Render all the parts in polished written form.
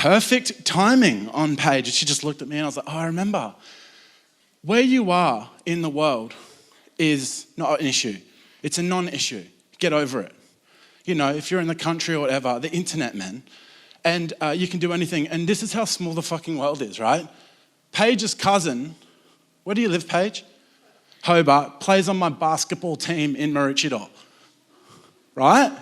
perfect timing on Paige. She just looked at me and I was like, oh, I remember. Where you are in the world is not an issue. It's a non-issue. Get over it. You know, if you're in the country or whatever, the internet, man. And you can do anything. And this is how small the fucking world is, right? Paige's cousin, where do you live, Paige? Hobart, plays on my basketball team in Maroochydore. Right?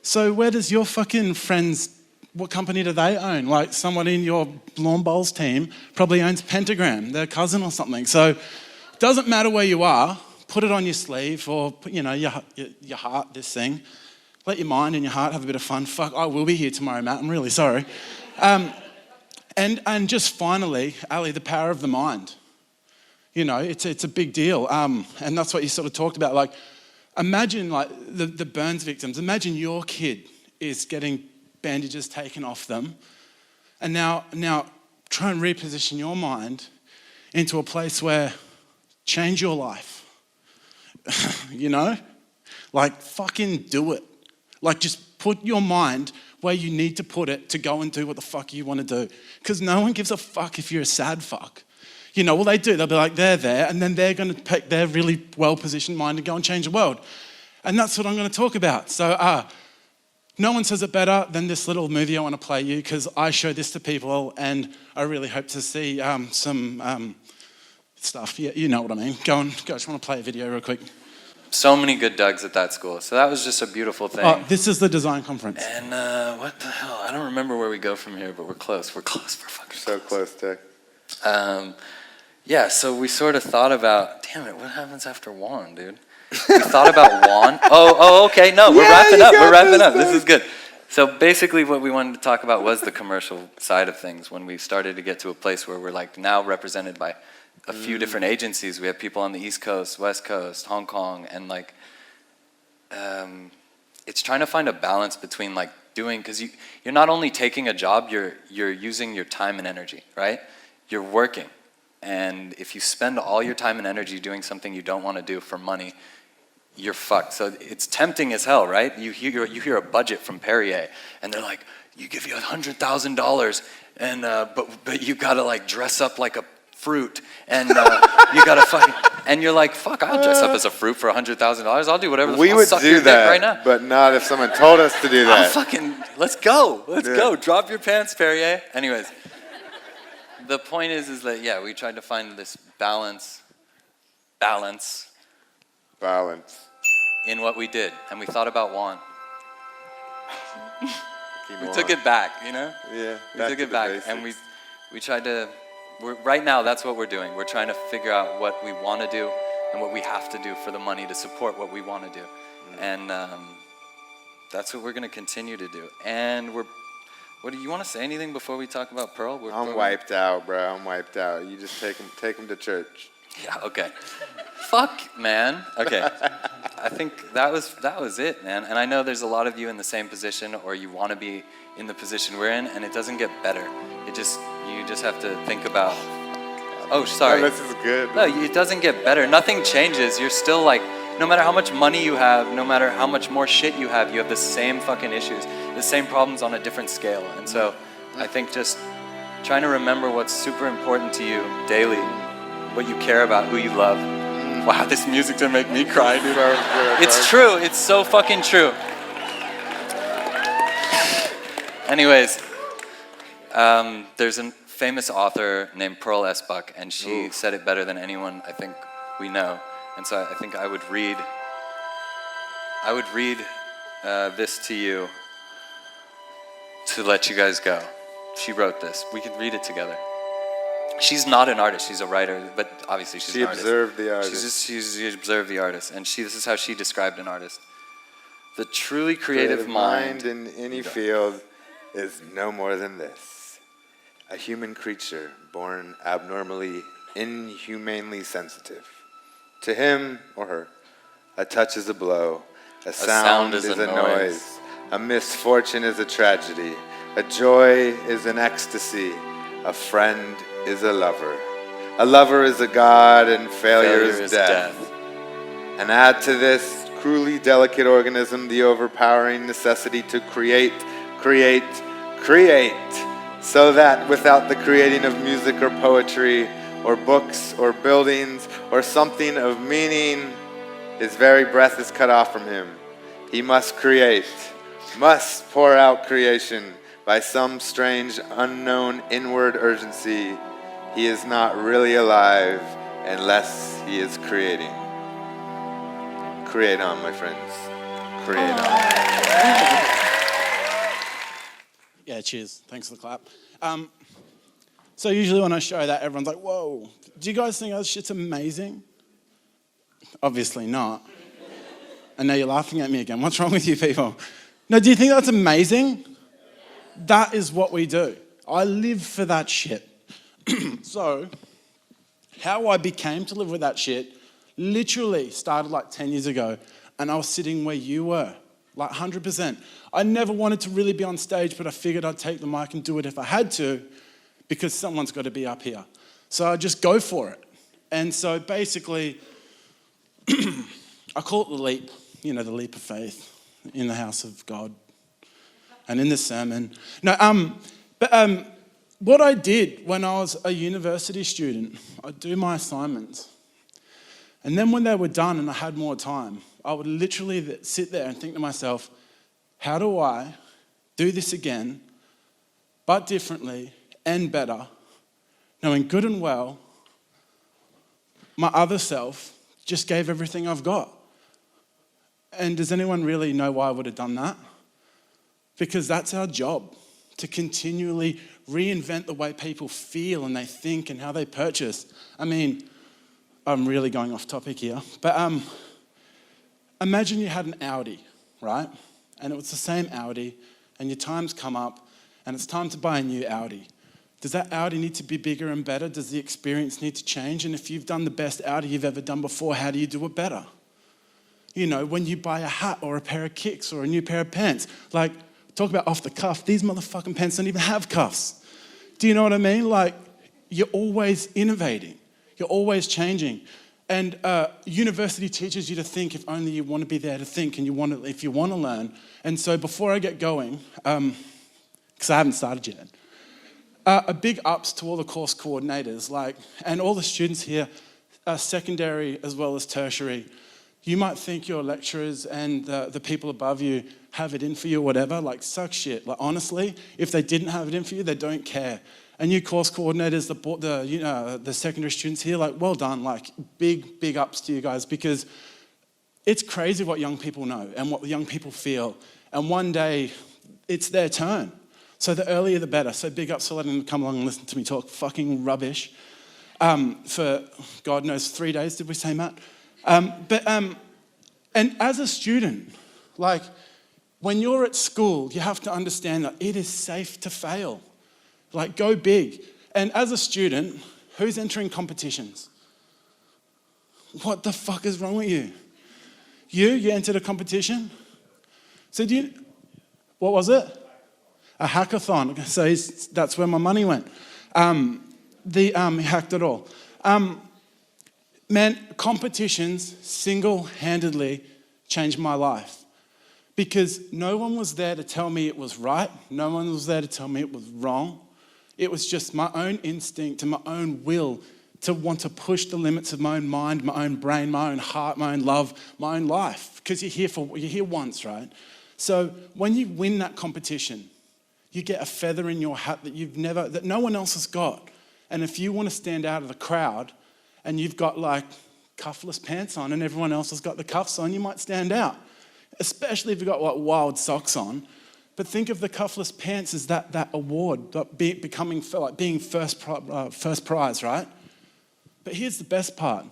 So where does your fucking friends, what company do they own? Like someone in your lawn bowls team probably owns Pentagram, their cousin or something. So it doesn't matter where you are, put it on your sleeve or, you know, your heart, this thing. Let your mind and your heart have a bit of fun. Fuck, I will be here tomorrow, Matt. I'm really sorry. And just finally, Ali, the power of the mind. You know, it's a big deal. And that's what you sort of talked about. Like, imagine like the burns victims. Imagine your kid is getting bandages taken off them. And now try and reposition your mind into a place where change your life. You know? Like, fucking do it. Like, just put your mind where you need to put it to go and do what the fuck you want to do. Because no one gives a fuck if you're a sad fuck. You know, well, they do. They'll be like, they're there, and then they're going to pick their really well-positioned mind and go and change the world. And that's what I'm going to talk about. So no one says it better than this little movie I want to play you, because I show this to people, and I really hope to see some stuff. Yeah, you know what I mean. Go, I just want to play a video real quick. So many good Dougs at that school. So that was just a beautiful thing. Oh, this is the design conference. And what the hell? I don't remember where we go from here, but we're close. We're close. We're fucking so close, Dick. Yeah, so we sort of thought about, damn it, what happens after Juan, dude? We thought about Juan. Oh, okay, no, we're wrapping up. We're wrapping up. This is good. So basically what we wanted to talk about was the commercial side of things when we started to get to a place where we're like now represented by a few different agencies. We have people on the East Coast, West Coast, Hong Kong, and like, it's trying to find a balance between like doing, because you're not only taking a job, you're using your time and energy, right? You're working. And if you spend all your time and energy doing something you don't want to do for money, you're fucked. So it's tempting as hell, right? You hear a budget from Perrier, and they're like, you give you $100,000, and but you gotta like dress up like a fruit, and you gotta fucking, and you're like, fuck, I'll dress up as a fruit for $100,000. I'll do whatever the fuck. We would do that right now. But not if someone told us to do that. Let's go. Let's go. Drop your pants, Perrier. Anyways. The point is that, yeah, we tried to find this balance in what we did. And we thought about Juan. We took it back, you know? Yeah. We took it back. And we tried to, right now, that's what we're doing. We're trying to figure out what we want to do and what we have to do for the money to support what we want to do. And that's what we're going to continue to do. And what do you want to say anything before we talk about Pearl? I'm wiped out, bro. I'm wiped out. You just take him to church. Yeah, okay. Fuck, man. Okay. I think that was it, man. And I know there's a lot of you in the same position, or you want to be in the position we're in, and it doesn't get better. You just have to think about, oh, sorry. No, this is good. No, it doesn't get better. Nothing changes. You're still like, no matter how much money you have, no matter how much more shit you have the same fucking issues, the same problems on a different scale. And so I think just trying to remember what's super important to you daily, what you care about, who you love. Wow, this music's gonna make me cry, dude. It's true. It's so fucking true. Anyways, there's a famous author named Pearl S. Buck, and she said it better than anyone I think we know. And so I think I would read this to you to let you guys go. She wrote this. We could read it together. She's not an artist. She's a writer, but obviously she's an artist. She observed the artist. She observed the artist, and this is how she described an artist. The truly creative mind in any field is no more than this: a human creature born abnormally, inhumanely sensitive. To him or her, a touch is a blow, a sound is a noise, a misfortune is a tragedy, a joy is an ecstasy, a friend is a lover is a god, and failure is death. And add to this cruelly delicate organism the overpowering necessity to create. so that without the creating of music or poetry or books or buildings or something of meaning, his very breath is cut off from him. He must create, must pour out creation by some strange, unknown inward urgency. He is not really alive unless he is creating. Create on, my friends. Create on. Yeah, cheers. Thanks for the clap. So usually when I show that, everyone's like, whoa, do you guys think that shit's amazing? Obviously not. And now you're laughing at me again. What's wrong with you people? No, do you think that's amazing? That is what we do. I live for that shit. So, how I became to live with that shit literally started like 10 years ago, and I was sitting where you were, like 100%. I never wanted to really be on stage, but I figured I'd take the mic and do it if I had to, because someone's got to be up here. So I just go for it. And so basically, I call it the leap, the leap of faith in the house of God and in the sermon. But what I did when I was a university student, I'd do my assignments. And then when they were done and I had more time, I would literally sit there and think to myself, how do I do this again, but differently and better, knowing good and well my other self just gave everything I've got? And does anyone really know why I would have done that? Because that's our job, to continually reinvent the way people feel and they think and how they purchase. I mean, I'm really going off topic here, but imagine you had an Audi, right? And it was the same Audi, and your time's come up, and it's time to buy a new Audi. Does that Audi need to be bigger and better? Does the experience need to change? And if you've done the best Audi you've ever done before, how do you do it better? When you buy a hat or a pair of kicks or a new pair of pants, like, talk about off the cuff, these motherfucking pants don't even have cuffs. Do you know what I mean? Like, you're always innovating. You're always changing. And university teaches you to think if only you want to be there to think and if you want to learn. And so before I get going, because I haven't started yet, a big ups to all the course coordinators, and all the students here, secondary as well as tertiary. You might think your lecturers and the people above you have it in for you or whatever, suck shit. Honestly, if they didn't have it in for you, they don't care. And you course coordinators, the secondary students here, well done, big ups to you guys, because it's crazy what young people know and what the young people feel. And one day, it's their turn. So the earlier the better. So big ups for letting them come along and listen to me talk fucking rubbish for God knows 3 days, did we say, Matt? And as a student, when you're at school, you have to understand that it is safe to fail. Go big. And as a student, who's entering competitions? What the fuck is wrong with you? You entered a competition? So what was it? A hackathon. So that's where my money went. He hacked it all. Man, competitions single-handedly changed my life, because no one was there to tell me it was right. No one was there to tell me it was wrong. It was just my own instinct and my own will to want to push the limits of my own mind, my own brain, my own heart, my own love, my own life, because you're here once, right? So when you win that competition, you get a feather in your hat that no one else has got. And if you want to stand out of the crowd, and you've got cuffless pants on and everyone else has got the cuffs on, you might stand out, especially if you've got wild socks on. But think of the cuffless pants as that award, being first prize, right? But here's the best part.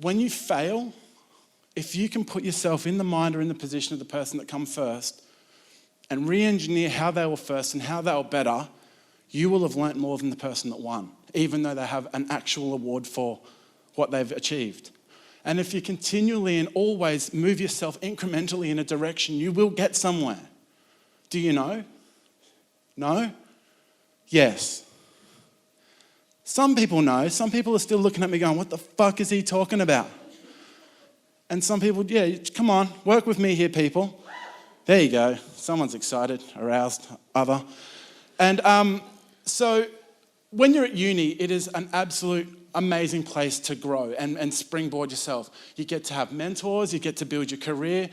When you fail, if you can put yourself in the mind or in the position of the person that come first and re-engineer how they were first and how they were better, you will have learnt more than the person that won, even though they have an actual award for what they've achieved. And if you continually and always move yourself incrementally in a direction, you will get somewhere. Do you know? No? Yes. Some people know. Some people are still looking at me going, what the fuck is he talking about? And some people, yeah, come on, work with me here, people. There you go. Someone's excited, aroused, other. And So when you're at uni, it is an absolute amazing place to grow and springboard yourself. You get to have mentors, you get to build your career.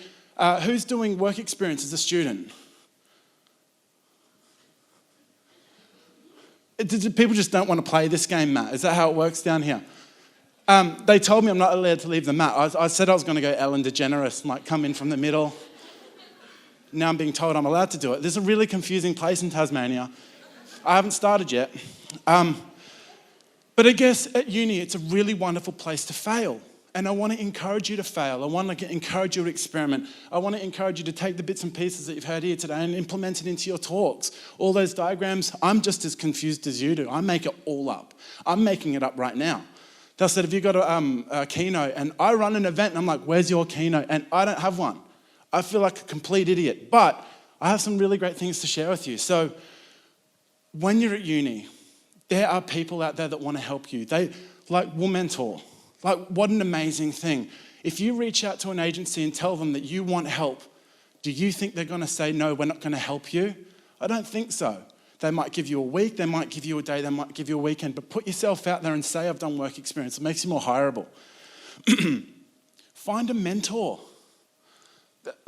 Who's doing work experience as a student? People just don't want to play this game, Matt. Is that how it works down here? They told me I'm not allowed to leave the mat. I said I was going to go Ellen DeGeneres and come in from the middle. Now I'm being told I'm allowed to do it. This is a really confusing place in Tasmania. I haven't started yet. But I guess at uni, it's a really wonderful place to fail. And I want to encourage you to fail. I want to encourage you to experiment. I want to encourage you to take the bits and pieces that you've heard here today and implement it into your talks. All those diagrams, I'm just as confused as you do. I make it all up. I'm making it up right now. They said, have you got a keynote? And I run an event and I'm like, where's your keynote? And I don't have one. I feel like a complete idiot. But I have some really great things to share with you. So when you're at uni, there are people out there that want to help you. They will mentor. What an amazing thing. If you reach out to an agency and tell them that you want help, do you think they're going to say, no, we're not going to help you? I don't think so. They might give you a week, they might give you a day, they might give you a weekend, but put yourself out there and say, I've done work experience. It makes you more hireable. Find a mentor.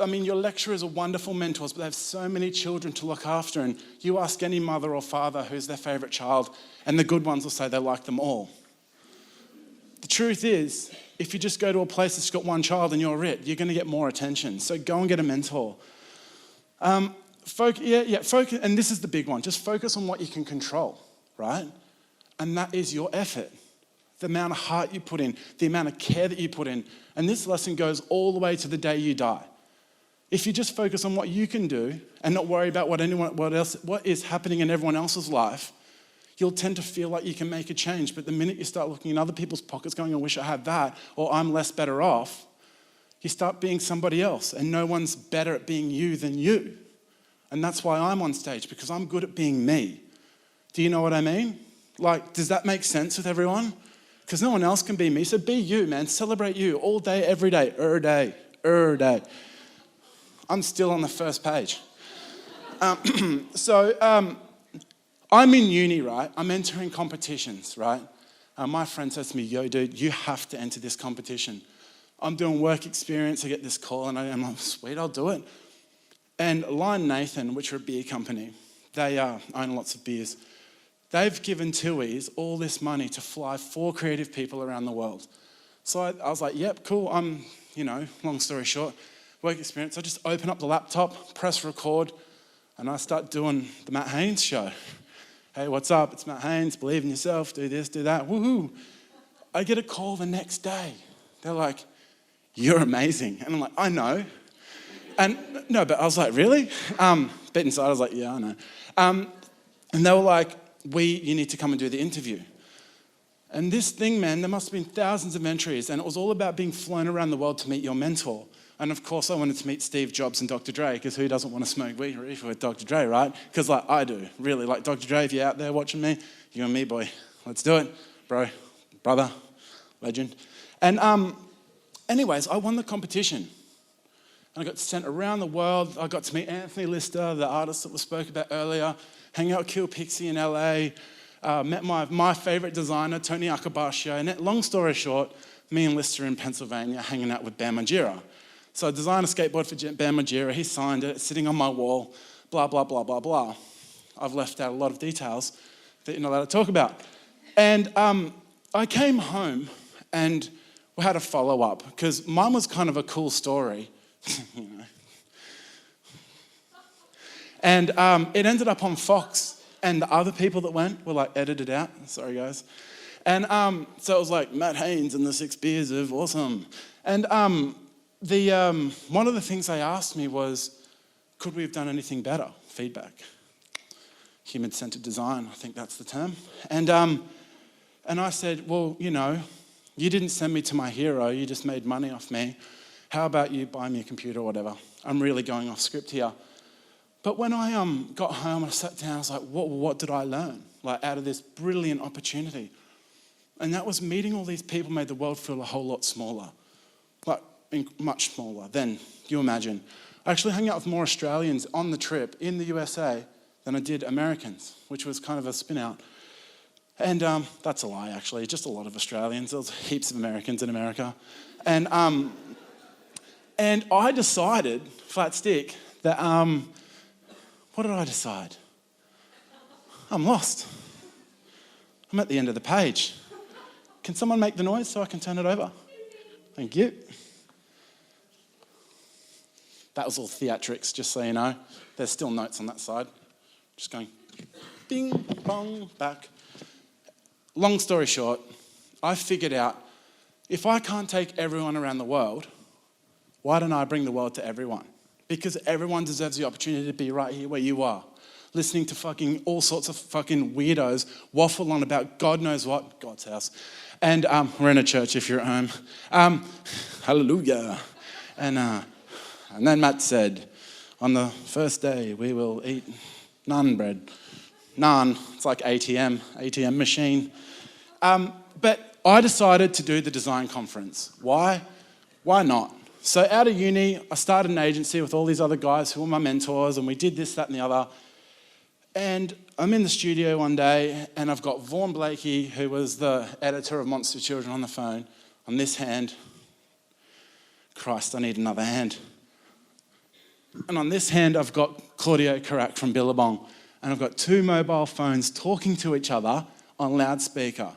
I mean, your lecturers are wonderful mentors, but they have so many children to look after, and you ask any mother or father who's their favourite child, and the good ones will say they like them all. The truth is, if you just go to a place that's got one child and you're it, you're going to get more attention. So go and get a mentor. Focus, and this is the big one. Just focus on what you can control, right? And that is your effort. The amount of heart you put in, the amount of care that you put in. And this lesson goes all the way to the day you die. If you just focus on what you can do and not worry about what is happening in everyone else's life, you'll tend to feel like you can make a change. But the minute you start looking in other people's pockets going, I wish I had that, or I'm less better off, you start being somebody else. And no one's better at being you than you. And that's why I'm on stage, because I'm good at being me. Do you know what I mean? Does that make sense with everyone? Because no one else can be me. So be you, man. Celebrate you all day, every day. Day. I'm still on the first page. I'm in uni, right? I'm entering competitions, right? My friend says to me, yo, dude, you have to enter this competition. I'm doing work experience. I get this call, and I'm like, sweet, I'll do it. And Lion Nathan, which are a beer company, they own lots of beers. They've given Tui's all this money to fly 4 creative people around the world. So I was like, yep, cool. Long story short, work experience. I just open up the laptop, press record, and I start doing the Matt Haynes show. Hey, what's up? It's Matt Haynes. Believe in yourself. Do this, do that. Woohoo. I get a call the next day. They're like, you're amazing. And I'm like, I know. And no, but I was like, really? But inside I was like, yeah, I know. And they were like, you need to come and do the interview. And this thing, man, there must have been thousands of entries, and it was all about being flown around the world to meet your mentor. And of course, I wanted to meet Steve Jobs and Dr. Dre, because who doesn't want to smoke weed with Dr. Dre, right? Because I do, really. Dr. Dre, if you're out there watching me, you and me, boy, let's do it. Bro, brother, legend. And anyways, I won the competition. And I got sent around the world. I got to meet Anthony Lister, the artist that we spoke about earlier, hang out with Kill Pixie in LA, met my favorite designer, Tony Akabashio. And long story short, me and Lister in Pennsylvania hanging out with Bam Margera. So I designed a skateboard for Bam Margera. He signed it. It's sitting on my wall, blah, blah, blah, blah, blah. I've left out a lot of details that you're not allowed to talk about. And I came home and we had a follow-up, because mine was kind of a cool story. And it ended up on Fox, and the other people that went were edited out. Sorry, guys. And so it was Matt Haynes and the 6 beers of awesome. And one of the things they asked me was, could we have done anything better? Feedback. Human-centered design, I think that's the term. And I said, well, you didn't send me to my hero, you just made money off me. How about you buy me a computer or whatever? I'm really going off script here. But when I got home, I sat down, I was like, what did I learn? Out of this brilliant opportunity. And that was meeting all these people made the world feel a whole lot smaller. Much smaller than you imagine. I actually hung out with more Australians on the trip in the USA than I did Americans, which was kind of a spin out. And that's a lie, actually. Just a lot of Australians. There was heaps of Americans in America. And I decided, flat stick, that, what did I decide? I'm lost. I'm at the end of the page. Can someone make the noise so I can turn it over? Thank you. That was all theatrics, just so you know. There's still notes on that side. Just going bing, bong, back. Long story short, I figured out if I can't take everyone around the world, why don't I bring the world to everyone? Because everyone deserves the opportunity to be right here where you are, listening to fucking all sorts of fucking weirdos waffle on about God knows what, God's house. And we're in a church if you're at home. Hallelujah. And then Matt said, on the first day we will eat naan bread. Naan, it's like ATM machine. But I decided to do the design conference. Why? Why not? So out of uni, I started an agency with all these other guys who were my mentors, and we did this, that, and the other. And I'm in the studio one day, and I've got Vaughan Blakey, who was the editor of Monster Children, on the phone, on this hand. Christ, I need another hand. And on this hand, I've got Claudio Carac from Billabong, and I've got two mobile phones talking to each other on loudspeaker.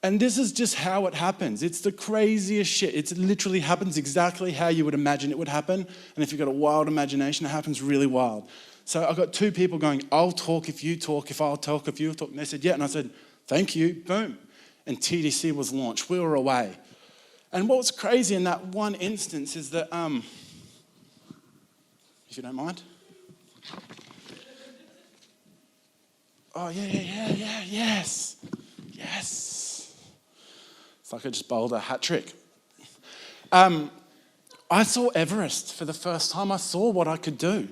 And this is just how it happens. It's the craziest shit. It literally happens exactly how you would imagine it would happen. And if you've got a wild imagination, it happens really wild. So I got two people going, I'll talk if you talk, if I'll talk if you talk. And they said, yeah. And I said, thank you, boom. And TDC was launched. We were away. And what was crazy in that one instance is that, if you don't mind. Oh, yeah, yes. It's like I just bowled a hat trick. I saw Everest for the first time. I saw what I could do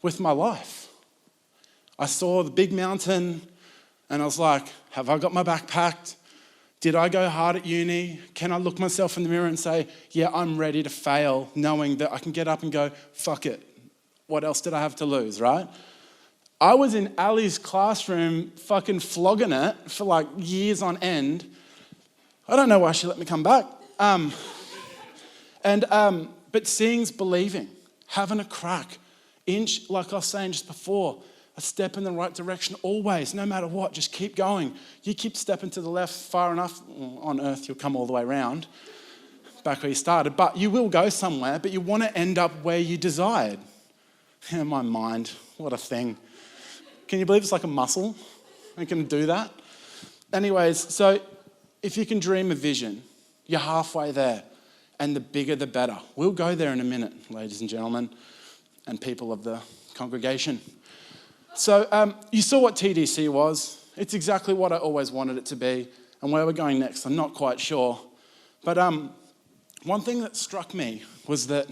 with my life. I saw the big mountain and I was like, have I got my back packed? Did I go hard at uni? Can I look myself in the mirror and say, yeah, I'm ready to fail, knowing that I can get up and go, fuck it. What else did I have to lose, right? I was in Ali's classroom fucking flogging it for like years on end. I don't know why she let me come back. But seeing's believing, having a crack, inch, like I was saying just before, a step in the right direction always, no matter what, just keep going. You keep stepping to the left far enough, on earth you'll come all the way around, back where you started, but you will go somewhere, but you want to end up where you desired. In my mind, what a thing. Can you believe it's like a muscle? I can do that. Anyways, so if you can dream a vision, you're halfway there. And the bigger, the better. We'll go there in a minute, ladies and gentlemen, and people of the congregation. So you saw what TDC was. It's exactly what I always wanted it to be. And where we're going next, I'm not quite sure. But one thing that struck me was that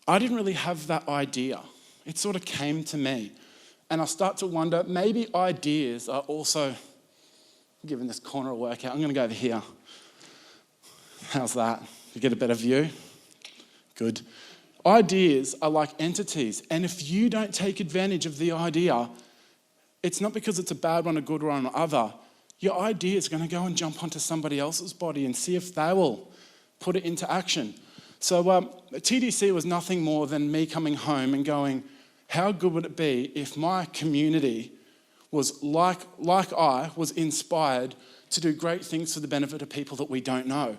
I didn't really have that idea. It sort of came to me. And I start to wonder, maybe ideas are also, I'm giving this corner a workout. I'm going to go over here. How's that? You get a better view? Good. Ideas are like entities. And if you don't take advantage of the idea, it's not because it's a bad one, a good one, or other. Your idea is going to go and jump onto somebody else's body and see if they will put it into action. So TDC was nothing more than me coming home and going, how good would it be if my community was like I was inspired to do great things for the benefit of people that we don't know?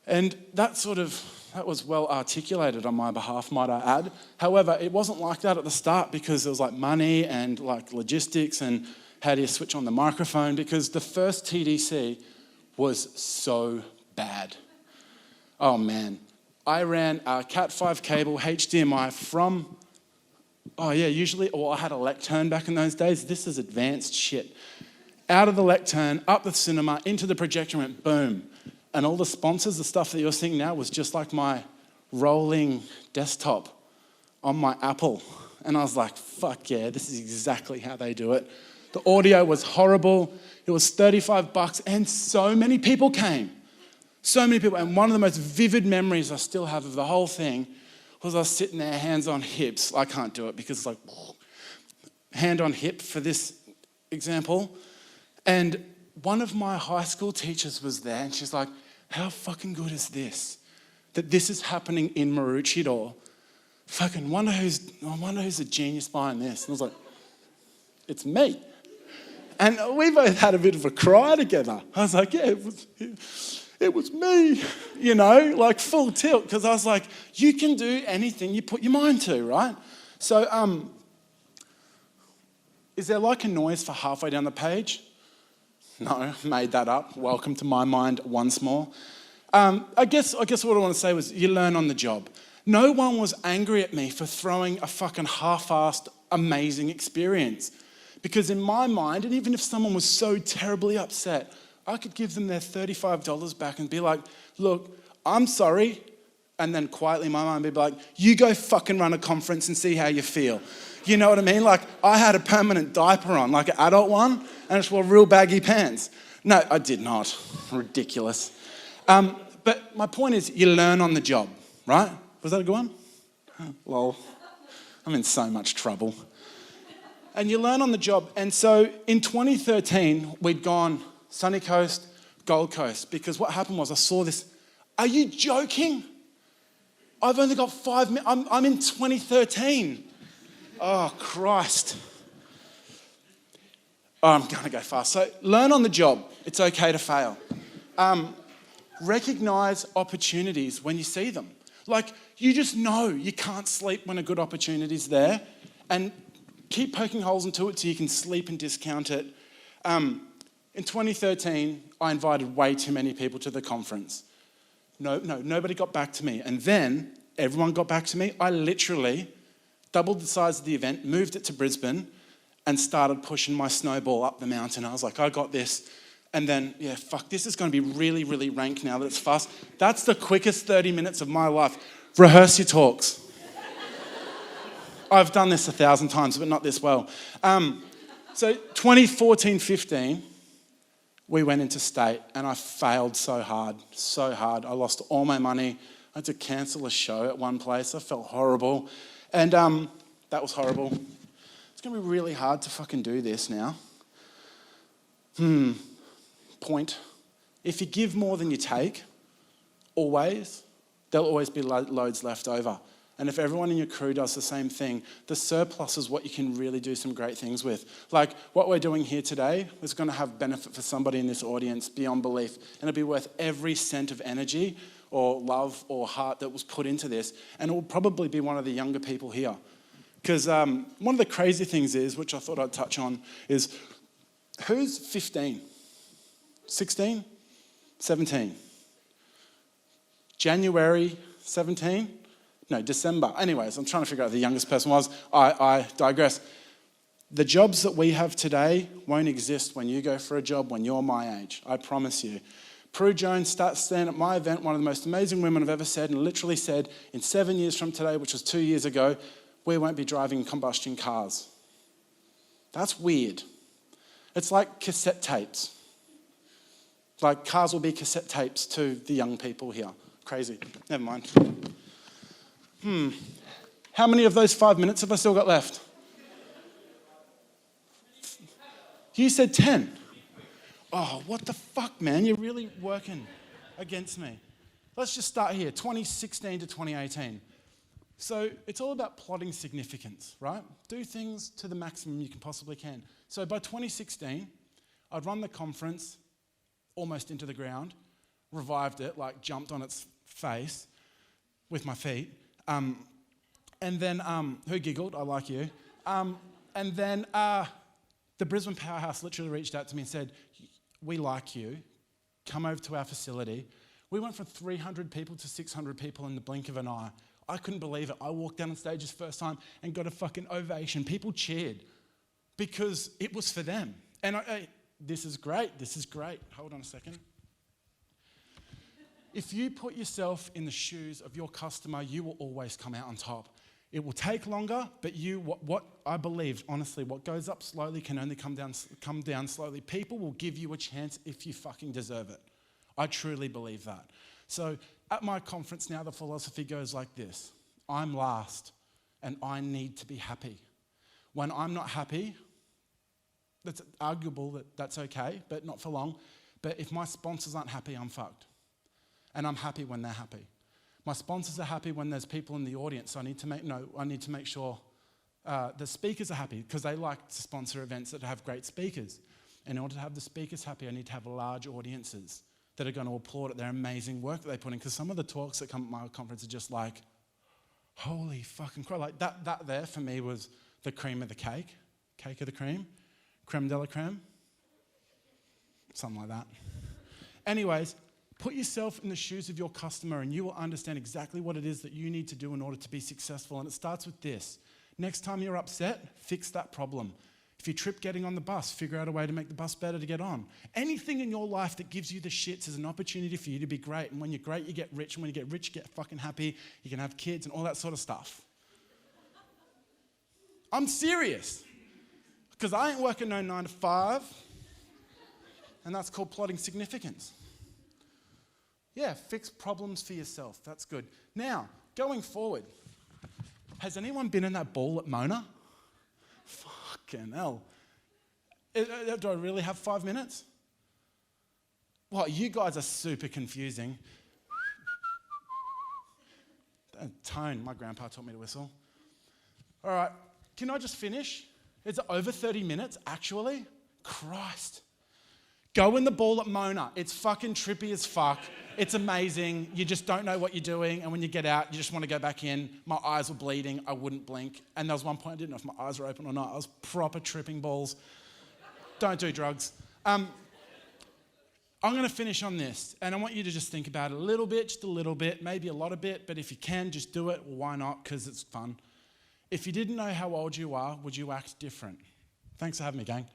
And that was well articulated on my behalf, might I add. However, it wasn't like that at the start because there was like money and like logistics and how do you switch on the microphone, because the first TDC was so bad. Oh man. I ran a Cat5 cable HDMI from, I had a lectern back in those days. This is advanced shit. Out of the lectern, up the cinema, into the projector, went boom. And all the sponsors, the stuff that you're seeing now was just like my rolling desktop on my Apple. And I was like, fuck yeah, this is exactly how they do it. The audio was horrible. It was $35 and so many people came. So many people. And one of the most vivid memories I still have of the whole thing was I was sitting there, hands on hips. I can't do it because it's like, hand on hip for this example. And one of my high school teachers was there, and she's like, how fucking good is this? That this is happening in Maroochydore. Fucking I wonder who's a genius behind this. And I was like, it's me. And we both had a bit of a cry together. I was like, yeah, it was me, you know, like full tilt, because I was like, you can do anything you put your mind to, right? So, is there like a noise for halfway down the page? No, made that up. Welcome to my mind once more. I guess what I want to say was you learn on the job. No one was angry at me for throwing a fucking half-assed amazing experience. Because in my mind, and even if someone was so terribly upset, I could give them their $35 back and be like, look, I'm sorry. And then quietly in my mind be like, you go fucking run a conference and see how you feel. You know what I mean? Like, I had a permanent diaper on, like an adult one, and I just wore real baggy pants. No, I did not. Ridiculous. But my point is, you learn on the job, right? Was that a good one? Lol. I'm in so much trouble. And you learn on the job. And so in 2013, we'd gone Sunny Coast, Gold Coast, because what happened was I saw this. Are you joking? I've only got 5 minutes. I'm in 2013. Oh, Christ. Oh, I'm going to go fast. So learn on the job. It's okay to fail. Recognize opportunities when you see them. Like, you just know you can't sleep when a good opportunity's there, and keep poking holes into it so you can sleep and discount it. In 2013, I invited way too many people to the conference. Nobody got back to me. And then everyone got back to me. I literally doubled the size of the event, moved it to Brisbane, and started pushing my snowball up the mountain. I was like, I got this. And then, yeah, fuck, this is going to be really, really rank now that it's fast. That's the quickest 30 minutes of my life. Rehearse your talks. I've done this 1,000 times, but not this well. So 2014-15, we went into state, and I failed so hard. I lost all my money. I had to cancel a show at one place. I felt horrible. And that was horrible. It's going to be really hard to fucking do this now. Point. If you give more than you take, there'll always be loads left over. And if everyone in your crew does the same thing, the surplus is what you can really do some great things with. Like what we're doing here today is going to have benefit for somebody in this audience beyond belief. And it'll be worth every cent of energy or love or heart that was put into this. And it will probably be one of the younger people here. Because one of the crazy things is, which I thought I'd touch on, is who's 15? 16? 17? January 17? No, December. Anyways, I'm trying to figure out who the youngest person was. I digress. The jobs that we have today won't exist when you go for a job when you're my age. I promise you. Prue Jones stand at my event, one of the most amazing women I've ever said, and literally said, in 7 years from today, which was 2 years ago, we won't be driving combustion cars. That's weird. It's like cassette tapes. Like cars will be cassette tapes to the young people here. Crazy. Never mind. How many of those 5 minutes have I still got left? You said 10. Oh, what the fuck, man? You're really working against me. Let's just start here, 2016 to 2018. So it's all about plotting significance, right? Do things to the maximum you can possibly can. So by 2016, I'd run the conference almost into the ground, revived it, like jumped on its face with my feet. And then, who giggled? I like you. And then the Brisbane Powerhouse literally reached out to me and said, we like you, come over to our facility. We went from 300 people to 600 people in the blink of an eye. I couldn't believe it. I walked down on stage this first time and got a fucking ovation. People cheered because it was for them. And this is great. Hold on a second. If you put yourself in the shoes of your customer, you will always come out on top. It will take longer, but what I believe, honestly, what goes up slowly can only come down slowly. People will give you a chance if you fucking deserve it. I truly believe that. So at my conference now, the philosophy goes like this. I'm last, and I need to be happy. When I'm not happy, that's arguable that that's okay, but not for long. But if my sponsors aren't happy, I'm fucked. And I'm happy when they're happy. My sponsors are happy when there's people in the audience, so I need to make sure the speakers are happy, because they like to sponsor events that have great speakers. In order to have the speakers happy, I need to have large audiences that are going to applaud at their amazing work that they put in, because some of the talks that come at my conference are just like, holy fucking crap. Like that there for me was the cream of the cake of the cream, creme de la creme, something like that. Anyways, put yourself in the shoes of your customer and you will understand exactly what it is that you need to do in order to be successful. And it starts with this. Next time you're upset, fix that problem. If you trip getting on the bus, figure out a way to make the bus better to get on. Anything in your life that gives you the shits is an opportunity for you to be great. And when you're great, you get rich. And when you get rich, you get fucking happy. You can have kids and all that sort of stuff. I'm serious. Because I ain't working no 9 to 5. And that's called plotting significance. Yeah, fix problems for yourself. That's good. Now, going forward, has anyone been in that ball at Mona? Fucking hell. Do I really have 5 minutes? Well, you guys are super confusing. Tone, my grandpa taught me to whistle. All right, can I just finish? Is it over 30 minutes, actually? Christ. Go in the ball at Mona. It's fucking trippy as fuck. It's amazing. You just don't know what you're doing. And when you get out, you just want to go back in. My eyes were bleeding. I wouldn't blink. And there was one point I didn't know if my eyes were open or not. I was proper tripping balls. Don't do drugs. I'm going to finish on this. And I want you to just think about it a little bit, just a little bit, maybe a lot of bit. But if you can, just do it. Well, why not? Because it's fun. If you didn't know how old you are, would you act different? Thanks for having me, gang.